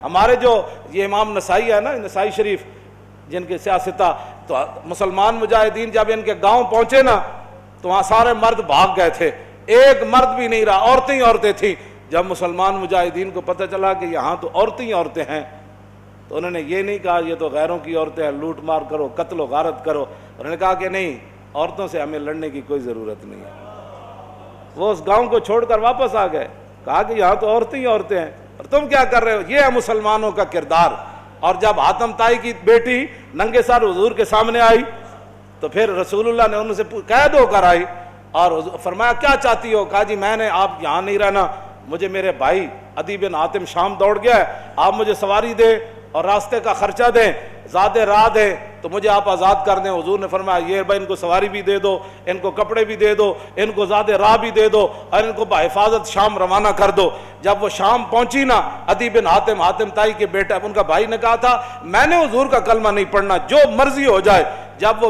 ہمارے جو یہ امام نسائی ہے نا، نسائی شریف جن کے سیاستہ، تو مسلمان مجاہدین جب ان کے گاؤں پہنچے نا تو وہاں سارے مرد بھاگ گئے تھے، ایک مرد بھی نہیں رہا، عورتیں ہی عورتیں تھیں۔ جب مسلمان مجاہدین کو پتہ چلا کہ یہاں تو عورتیں ہی عورتیں ہیں، تو انہوں نے یہ نہیں کہا یہ تو غیروں کی عورتیں ہیں، لوٹ مار کرو، قتل و غارت کرو۔ انہوں نے کہا کہ نہیں، عورتوں سے ہمیں لڑنے کی کوئی ضرورت نہیں ہے۔ وہ اس گاؤں کو چھوڑ کر واپس آ گئے، کہا کہ یہاں تو عورتیں ہی عورتیں ہیں اور تم کیا کر رہے ہو؟ یہ ہے مسلمانوں کا کردار۔ اور جب حاتم طائی کی بیٹی ننگے سر حضور کے سامنے آئی تو پھر رسول اللہ نے ان سے قید ہو کر آئی اور فرمایا کیا چاہتی ہو؟ کہا جی میں نے آپ یہاں نہیں رہنا، مجھے میرے بھائی عدی بن حاتم شام دوڑ گیا ہے، آپ مجھے سواری دیں اور راستے کا خرچہ دیں، زیادہ راہ دیں تو مجھے آپ آزاد کر دیں۔ حضور نے فرمایا یہ بھائی ان کو سواری بھی دے دو، ان کو کپڑے بھی دے دو، ان کو زیادہ راہ بھی دے دو اور ان کو بحفاظت شام روانہ کر دو۔ جب وہ شام پہنچی نا، عدی بن حاتم، حاتم طائی کے بیٹا، ان کا بھائی نے کہا تھا میں نے حضور کا کلمہ نہیں پڑھنا، جو مرضی ہو جائے۔ جب وہ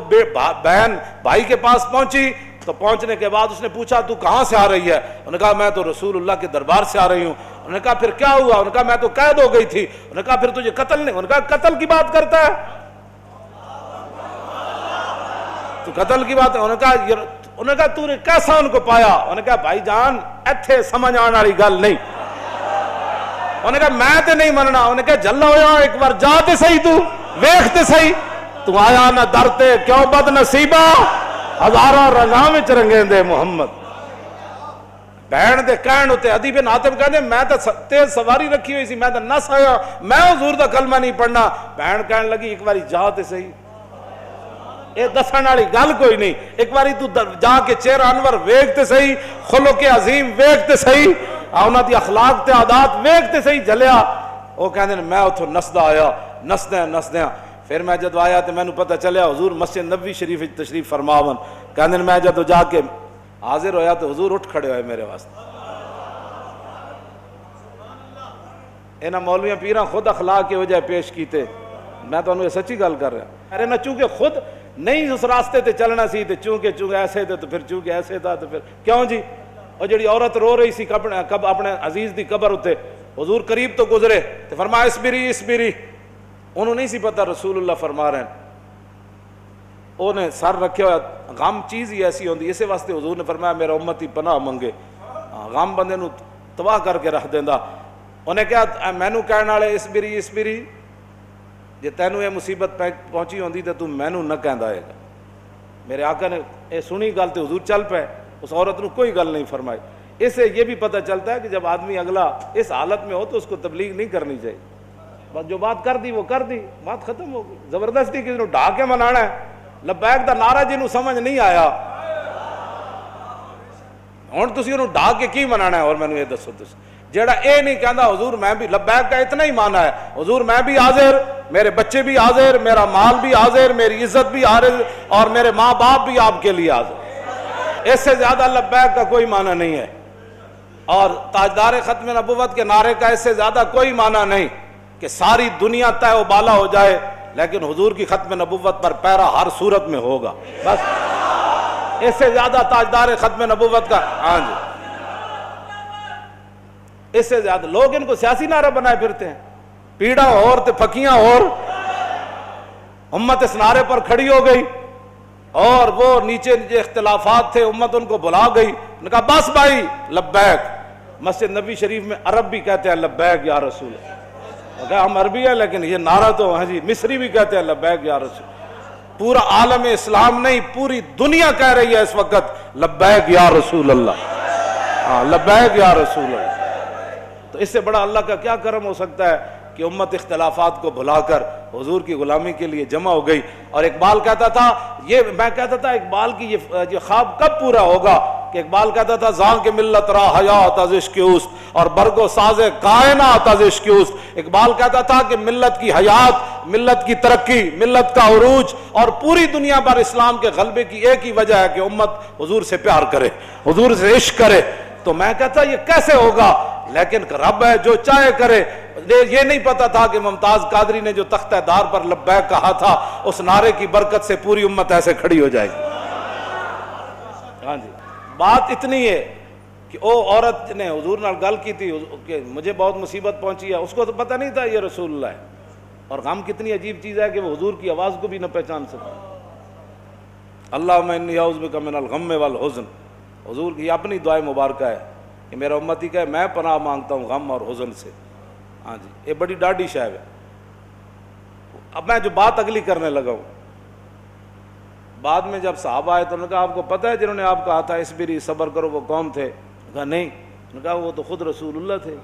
بہن بھائی کے پاس پہنچی تو پہنچنے کے بعد اس نے پوچھا تو کہاں سے آ رہی ہے؟ انہوں نے کہا میں تو رسول اللہ کے دربار سے آ رہی ہوں۔ انہوں نے کہا پھر کیا ہوا؟ انہوں نے کہا میں تو قید ہو گئی تھی۔ انہوں نے کہا پھر تجھے قتل نہیں؟ انہوں نے کہا قتل کی بات کرتا ہے تو قتل کی بات ہے؟ انہوں نے کہا تو نے کیسا ان کو پایا؟ انہوں نے کہا بھائی جان ایتھے سمجھ آنے والی گل نہیں۔ انہوں نے کہا میں تے نہیں مننا۔ انہوں نے کہا جلا ہویا ایک بار جا تے صحیح، تو ویکھ تے صحیح، تو آیا نہ درتے کیوں بد نصیبہ، ہزاروں رنگاں وچ رنگیں دے محمد۔ بہن دے کہن ہوتے عدی بن حاتم کہنے میں تو تیز سواری رکھی ہوئی سی، میں تو نس آیا، میں حضور دا کلمہ نہیں پڑھنا۔ بہن کہنے لگی ایک باری جا تے صحیح، اے دسن والی گل کوئی نہیں، ایک باری تو جا کے چہرہ انور ویکھ تے صحیح، خلق عظیم ویکھ تے صحیح، انہاں دی اخلاق تے عادات ویکھ تے صحیح جلیا۔ وہ کہندے میں اتھوں نسدا آیا، نسدیاں پھر میں جدو آیا تو مینوں پتہ چلیا حضور مسجد نبوی شریف وچ تشریف فرماون۔ کہندے میں جدو جا کے حاضر ہویا تو حضور اٹھ کھڑے ہوئے میرے واسطے۔ انہاں مولویاں پیراں خود اخلاق کے وجہ پیش کیتے، میں تو انہوں سچی گل کر رہا۔ ارے نہ چونکہ خود نہیں اس راستے تے چلنا سی تے چونکہ ایسے تھے تو پھر چونکہ ایسے تھا تو پھر کیوں جی؟ اور جڑی عورت رو رہی سی اپنے عزیز دی قبر اتے، حضور قریب تو گزرے تو فرمایا اسبری، انہوں نہیں سی پتہ رسول اللہ فرما رہے ہیں، انہیں سر رکھے ہوا۔ غم چیز ہی ایسی ہوندی، اسی واسطے حضور نے فرمایا میرا امتی پناہ منگے، غم بندے نو تباہ کر کے رکھ دیندا۔ انہیں کہا مینوں کہنے والے اسبری، جے تینوں یہ مصیبت پہنچی ہوندی تو تم مینوں نہ کہندا ہے گا۔ میرے آقا نے یہ سنی گل تے حضور چل پے، اس عورت نو کوئی گل نہیں فرمائی۔ اس سے یہ بھی پتہ چلتا ہے کہ جب آدمی اگلا اس حالت میں ہو تو اس کو تبلیغ نہیں کرنی چاہیے، بس جو بات کر دی وہ کر دی، بات ختم ہو گئی۔ زبردستی کسی نو ڈھا کے منانا ہے، لبیک دا نعرہ جنوں سمجھ نہیں آیا ہن تسی انہوں ڈھا کے کی منانا ہے؟ اور مینوں یہ دسو تسی جیڑا اے نہیں کہندا حضور میں بھی لبیک کا اتنا ہی مانا ہے، حضور میں بھی حاضر، میرے بچے بھی حاضر، میرا مال بھی حاضر، میری عزت بھی حاضر اور میرے ماں باپ بھی آپ کے لیے حاضر، اس سے زیادہ لبیک کا کوئی معنی نہیں ہے۔ اور تاجدار ختم نبوت کے نعرے کا اس سے زیادہ کوئی معنی نہیں کہ ساری دنیا طے و بالا ہو جائے لیکن حضور کی ختم نبوت پر پیرا ہر صورت میں ہوگا، بس اس سے زیادہ تاجدار ختم نبوت کا ہاں جی اس سے زیادہ لوگ ان کو سیاسی نعرہ بنائے پھرتے ہیں، پیڑا اور تے پھکیاں اور امت اس نعرے پر کھڑی ہو گئی اور وہ نیچے اختلافات تھے امت ان کو بلا گئی، انہوں نے کہا بس بھائی لبیک۔ مسجد نبی شریف میں عرب بھی کہتے ہیں لبیک یا رسول، ہم عربی ہیں لیکن یہ نعرہ تو ہاں جی مصری بھی کہتے ہیں لبیک یا رسول۔ پورا عالم اسلام نہیں پوری دنیا کہہ رہی ہے اس وقت لبیک یا رسول اللہ، ہاں لبیک یا رسول اللہ۔ تو اس سے بڑا اللہ کا کیا کرم ہو سکتا ہے کہ امت اختلافات کو بھلا کر حضور کی غلامی کے لیے جمع ہو گئی۔ اور اقبال کہتا تھا میں کہتا تھا اقبال کی یہ خواب کب پورا ہوگا کہ اقبال کہتا تھا زان کے ملت را حیات از عشق اوست اور برگ و ساز کائنات از عشق اوست۔ اقبال کہتا تھا کہ ملت کی حیات، ملت کی ترقی، ملت کا عروج اور پوری دنیا پر اسلام کے غلبے کی ایک ہی وجہ ہے کہ امت حضور سے پیار کرے، حضور سے عشق کرے۔ تو میں کہتا یہ کیسے ہوگا، لیکن رب ہے جو چاہے کرے۔ یہ نہیں پتا تھا کہ ممتاز قادری نے جو تختہ دار پر لبیک کہا تھا اس نعرے کی برکت سے پوری امت ایسے کھڑی ہو جائے گی۔ ہاں جی بات اتنی ہے کہ او عورت نے حضور نال گل کی تھی کہ مجھے بہت مصیبت پہنچی ہے، اس کو تو پتہ نہیں تھا یہ رسول اللہ ہے. اور غم کتنی عجیب چیز ہے کہ وہ حضور کی آواز کو بھی نہ پہچان سکا. اللہم انی اعوذ بک من الغم والحزن، حضور کی اپنی دعائے مبارکہ ہے کہ میرا امتی کہے میں پناہ مانگتا ہوں غم اور حزن سے. ہاں جی، یہ بڑی ڈاڈی شے ہے. اب میں جو بات اگلی کرنے لگا ہوں، بعد میں جب صحابہ آئے تو انہوں نے کہا آپ کو پتہ ہے جنہوں نے آپ کہا تھا اسبری صبر کرو وہ کون تھے؟ کہا نہیں. انہوں نے کہا وہ تو خود رسول اللہ تھے.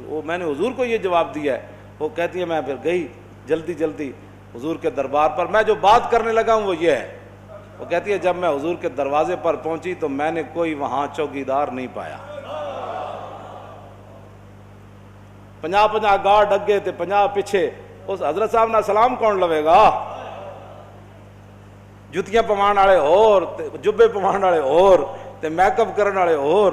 وہ میں نے حضور کو یہ جواب دیا ہے. وہ کہتی ہے میں پھر گئی جلدی جلدی حضور کے دربار پر. میں جو بات کرنے لگا ہوں وہ یہ ہے. وہ کہتی ہے جب میں حضور کے دروازے پر پہنچی تو میں نے کوئی وہاں چوکیدار نہیں پایا. 50 گارڈ اگے تے 50 پیچھے. اس حضرت صاحب نہ سلام کون لوے گا؟ جتیاں پوان والے اور جبے پوان والے اور تے میک اپ کرن والے اور.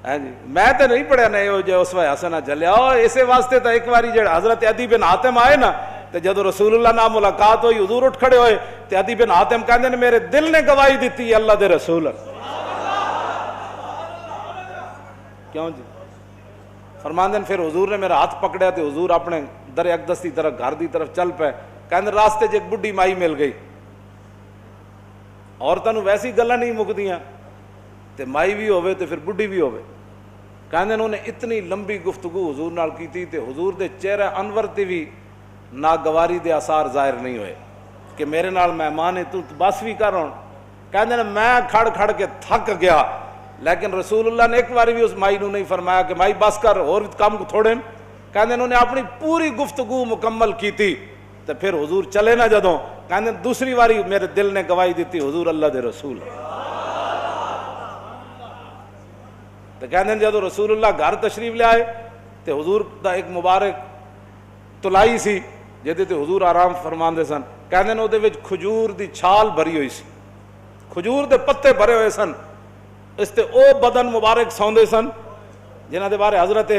ہاں جی، میں تے نہیں پڑھیا نہیں جو اس وقت حسنہ جلیا. اور اسی واسطے تو ایک باری جڑا حضرت عدی بن حاتم آئے نا تے جدو رسول اللہ نال ملاقات ہوئی حضور اٹھ کھڑے ہوئے تے عدی بن حاتم کہندے نے میرے دل نے گواہی دیتی ہے اللہ دے رسول. کیوں جی؟ فرماندے پھر حضور نے میرا ہاتھ پکڑیا تے حضور اپنے در اقدس کی طرف گھر دی طرف چل پے. کہندے راستے ایک بڈھی مائی مل گئی. عورتاں نوں ویسی گلاں نہیں مکدیاں تے مائی بھی ہوے تے پھر بڈھی بھی ہوے. کہندے انہوں نے اتنی لمبی گفتگو حضور نال کیتی تے حضور دے چہرہ انور تے بھی ناگواری دے آثار ظاہر نہیں ہوئے کہ میرے نال مہمان ہے تو بس بھی کر. ہوں کہندے نے میں کھڑ کھڑ کے تھک گیا، لیکن رسول اللہ نے ایک بار بھی اس مائی نو نہیں فرمایا کہ مائی بس کر اور کام تھوڑے. کہندے انہوں نے اپنی پوری گفتگو مکمل کی تھی تو پھر حضور چلے نہ جدوں. کہندے دوسری باری میرے دل نے گواہی دیتی حضور اللہ دے رسول. تو کہندے جدو رسول اللہ گھر تشریف لے آئے تو حضور دا ایک مبارک تلائی سی جہدے تے حضور آرام فرماندے سن. کہندے نے اودے وچ کھجور دی چھال بھری ہوئی سی، کھجور دے پتے بھرے ہوئے سن. اس تے او بدن مبارک سوندے سن جنہاں دے بارے حضرت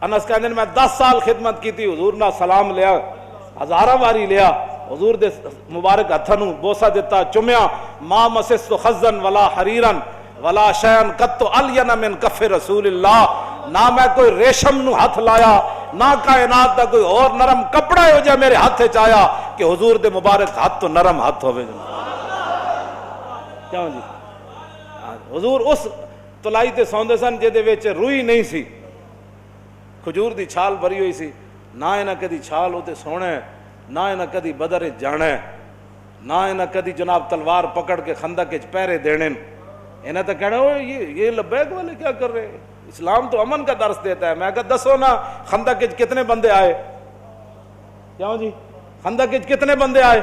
انس کہندے نے میں 10 سال خدمت کیتی. حضور نہ سلام لیا، ہزاراں واری لیا، حضور دے مبارک ہتھاں نوں بوسا دیتا، چومیا. ما مسست خزن ولا حریرن ولا شیئن قط الین من کف رسول اللہ. نہ میں کوئی ریشم نو ہاتھ لایا نہ کائنات دا کوئی اور نرم کپڑا ہو جائے میرے ہاتھ وچ آیا کہ حضور دے مبارک ہاتھ تو نرم ہاتھ ہوے. کیوں جی؟ حضور اس تلائی تے سوندے سن جہدے وچ روئی نہیں سی، کھجور دی چھال بھری ہوئی سی. نہ انہاں کدی چھال ہوتے سونے، نہ انہاں کدی بدر جانا، نہ انہاں کدی جناب تلوار پکڑ کے خندق وچ پہرے دینے. انہیں تو کہنا یہ لبیک والے کیا کر رہے ہیں؟ اسلام تو امن کا درس دیتا ہے. میں کہا دسو نا خندق وچ کتنے بندے آئے؟ کیوں جی؟ خندق وچ کتنے بندے آئے؟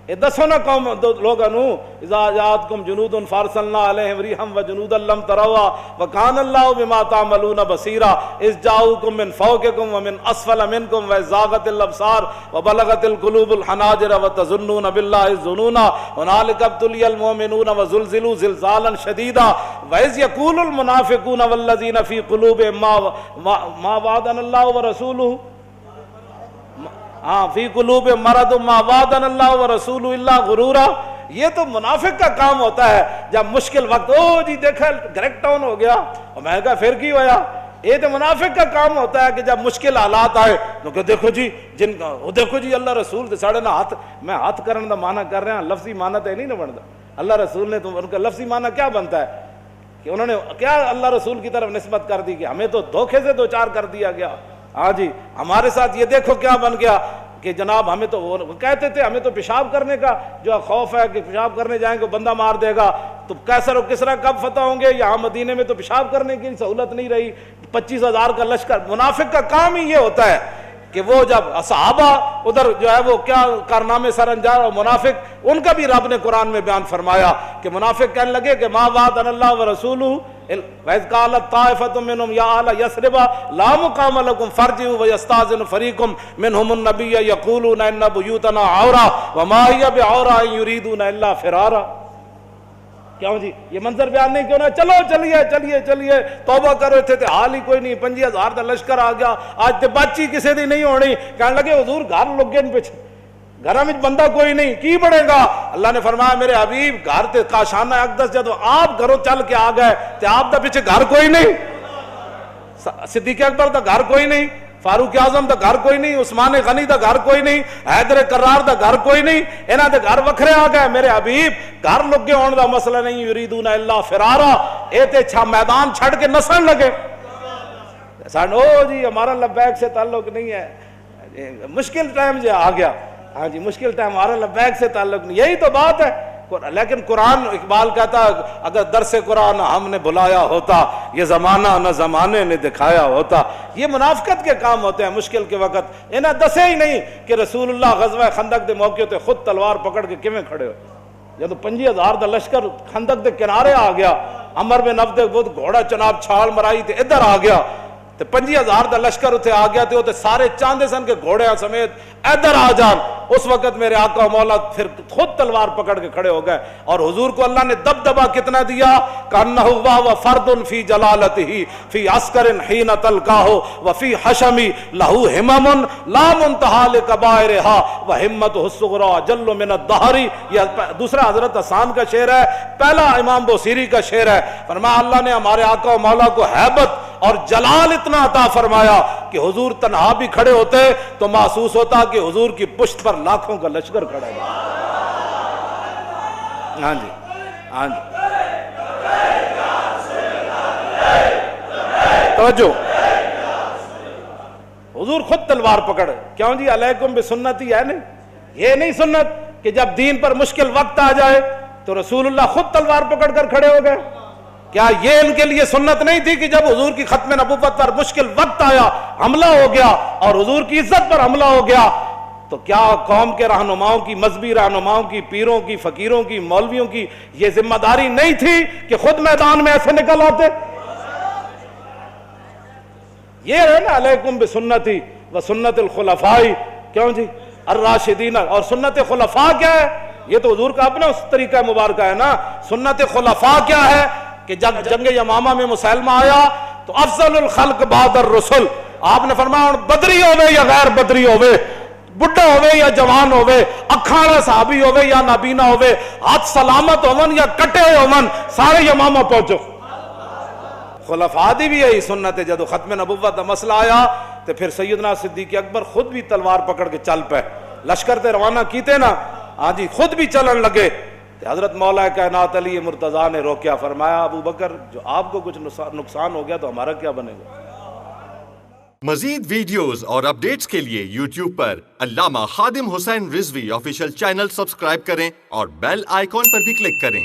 یہ دسو نا قوم لوگاں نو اذا جاءتکم جنود فارسلنا علیہم ریحا وجنودا لم تروا وکان اللہ بما تعملون بصیرا اذ جاءوکم من فوقکم ومن اسفل منکم وزاغت الابصار وبلغت القلوب الحناجر وتظنون باللہ الظنونا هنالک ابتلی المؤمنون وزلزلوا زلزالا شدیدا واذ یقول المنافقون والذین فی قلوبہم ما وعدنا اللہ ورسولہ ہاں فی قلوب مرض ما وعدنا اللہ ورسول اللہ غرورا. یہ تو منافق کا کام ہوتا ہے جب مشکل وقت او جی دیکھا گریک ٹاؤن ہو گیا اور میں کہا پھر کی ہویا. یہ تو منافق کا کام ہوتا ہے کہ جب مشکل حالات آئے تو کہ دیکھو جی جن کا دیکھو جی اللہ رسول ساڑھے نہ ہاتھ میں ہاتھ کرنے دا معنی کر رہے ہیں، لفظی معنی تو نہیں نہ بنتا. اللہ رسول نے تو ان کا لفظی معنی کیا بنتا ہے کہ انہوں نے کیا اللہ رسول کی طرف نسبت کر دی کہ ہمیں تو دھوکے سے دوچار کر دیا گیا. ہاں جی ہمارے ساتھ یہ دیکھو کیا بن گیا کہ جناب ہمیں تو وہ کہتے تھے ہمیں تو پیشاب کرنے کا جو خوف ہے کہ پیشاب کرنے جائیں گے بندہ مار دے گا. تو کیسر و کسرا کب فتح ہوں گے؟ یہاں مدینے میں تو پیشاب کرنے کی سہولت نہیں رہی. 25,000 کا لشکر. منافق کا کام ہی یہ ہوتا ہے کہ وہ جب صحابہ ادھر جو ہے وہ کیا کارنامے سر انجام، اور منافق ان کا بھی رب نے قرآن میں بیان فرمایا کہ منافق کہنے لگے کہ ما وعدنا اللہ ورسولہ وَإِذْ قَالَتْ طَائِفَةٌ مِّنْهُمْ يَا أَهْلَ يَثْرِبَ لَا مُقَامَ لَكُمْ فَارْجِعُوا وَيَسْتَأْذِنُ فَرِيقٌ مِّنْهُمُ النَّبِيَّ يَقُولُونَ إِنَّ بُيُوتَنَا عَوْرَةٌ وَمَا هِيَ بِعَوْرَةٍ إِن يُرِيدُونَ إِلَّا فِرَارًا. کیوں جی یہ منظر بیان نہیں کیوں نہ چلو چلیے چلیے چلیے توبہ کرو تھے حال ہی کوئی نہیں 25,000 کا لشکر آ گیا آج تے بچی کسی دی نہیں ہونی. کہنے لگے حضور گھر لگے پیچھے گھر میں بندہ کوئی نہیں کی بڑھے گا. اللہ نے فرمایا میرے حبیب گھر تے کاشانہ اقدس جدو آپ گھروں چل کے آ گئے تے آپ دا پیچھے گھر کوئی نہیں, صدیق اکبر دا گھر کوئی نہیں, فاروق اعظم دا گھر کوئی نہیں, عثمان غنی دا گھر کوئی نہیں, حیدر کرار دا گھر کوئی نہیں, انہاں دے گھر وکھرے آ گئے. میرے حبیب گھر لگے ہون دا مسئلہ نہیں, یریدون الا فرارا, اے تے چھا میدان چھڑ کے نسن لگے. او جی ہمارا لبیک سے تعلق نہیں ہے, مشکل ٹائم جو آ گیا, ہاں جی مشکل ٹائم, ہمارا لبیک سے تعلق نہیں, یہی تو بات ہے. لیکن قرآن, اقبال کہتا اگر درس قرآن ہم نے بلایا ہوتا, یہ زمانہ نہ زمانے نے دکھایا ہوتا. یہ منافقت کے کام ہوتے ہیں مشکل کے وقت. انہیں دسے ہی نہیں کہ رسول اللہ غزوہ خندق دے موقع تے خود تلوار پکڑ کے کیویں کھڑے ہو. جب 25,000 دا لشکر خندق دے کنارے آ گیا, عمر بن عبد بود گھوڑا چناب چھال مرائی تے ادھر آ گیا, تے 25,000 دا لشکر اتنے آ گیا, تے سارے چاندے سن کے گھوڑے سمیت ادھر آ جان. اس وقت میرے آقا و مولا پھر خود تلوار پکڑ کے کھڑے ہو گئے, اور حضور کو اللہ نے دبدبا کتنا دیا, کانہ و فرد فی جلالتہ فی عسکر حین تلقاہ وفی حشمی لہو ہمم لا منتہا لکبائرہا وہمتہ الصغری جل من الدہر. یہ دوسرا حضرت حسان کا شعر ہے, پہلا امام بوصیری کا شعر ہے. فرمایا اللہ نے ہمارے آقا و مولا کو ہیبت اور جلال اتنا عطا فرمایا کہ حضور تنہا بھی کھڑے ہوتے تو محسوس ہوتا کہ حضور کی پشت پر لاکھوں کا لشکر کھڑا ہے. ہاں جی ہاں جی توجہ, حضور خود تلوار پکڑ. کیوں جی علیکم بسنتی ہے نہیں, یہ نہیں سنت کہ جب دین پر مشکل وقت آ جائے تو رسول اللہ خود تلوار پکڑ کر کھڑے ہو گئے. کیا یہ ان کے لیے سنت نہیں تھی کہ جب حضور کی ختم نبوت پر مشکل وقت آیا, حملہ ہو گیا اور حضور کی عزت پر حملہ ہو گیا, تو کیا قوم کے رہنماؤں کی, مذہبی رہنماؤں کی, پیروں کی, فقیروں کی, مولویوں کی یہ ذمہ داری نہیں تھی کہ خود میدان میں ایسے نکل آتے؟ یہ ہے نا علیکم بسنتی و سنت الخلفاء. کیوں جی الراشدین, اور سنت خلفاء کیا ہے؟ یہ تو حضور کا اپنا اس طریقہ مبارکہ ہے نا. سنت خلفاء کیا ہے کہ جب جنگ یمامہ میں مسلمہ آیا تو افضل الخلق بعد الرسل, آپ نے فرمایا بدری ہوئے یا غیر بدری ہوئے, بڑھا ہوئے یا جوان ہوئے, اکھاڑا صحابی ہوئے یا نابینا ہوئے, ہاتھ سلامت ہومن یا کٹے ہوئے ہومن, سارے یمامہ پہنچو. خلفاء دی بھی یہی سنت ہے. جب ختم نبوت کا مسئلہ آیا تو پھر سیدنا صدیق اکبر خود بھی تلوار پکڑ کے چل پے, لشکر تے روانہ کیتے نا, ہاں جی خود بھی چلن لگے. حضرت مولا کائنات علی مرتضیٰ نے روکیا, فرمایا ابو بکر جو آپ کو کچھ نقصان ہو گیا تو ہمارا کیا بنے گا. مزید ویڈیوز اور اپڈیٹس کے لیے یوٹیوب پر علامہ Khadim Hussain Rizvi official channel subscribe کریں اور بیل آئیکن پر بھی کلک کریں.